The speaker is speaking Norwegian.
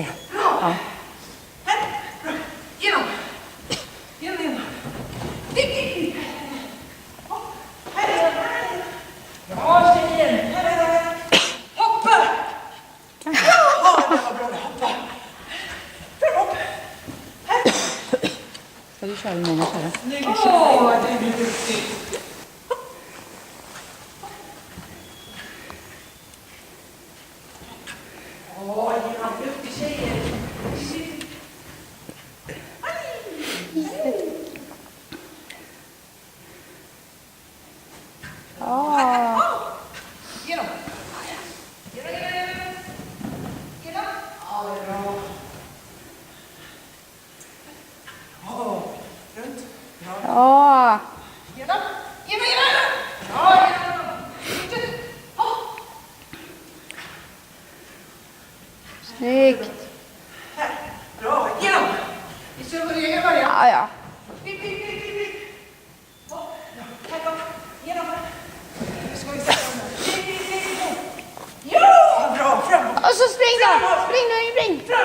säga. Ja. Genom. Ja, tjejen. Hoppa! Ja, det var bra. Hoppa. Upp. Ska du köra med mig, Sara? Åh, det blir duktigt. Åh, genom duktig tjejer. Genom. Genom. Ja, det är bra. Runt. Ja. Genom. Ja, genom. Snyggt. Här. Bra. Genom. Vi ser vad det är början. Ja, ja. Pip. Här kom. Genom. Nu ska vi sätta den här. Ja, bra. Framåt. Och så spring då. Spring. Fram.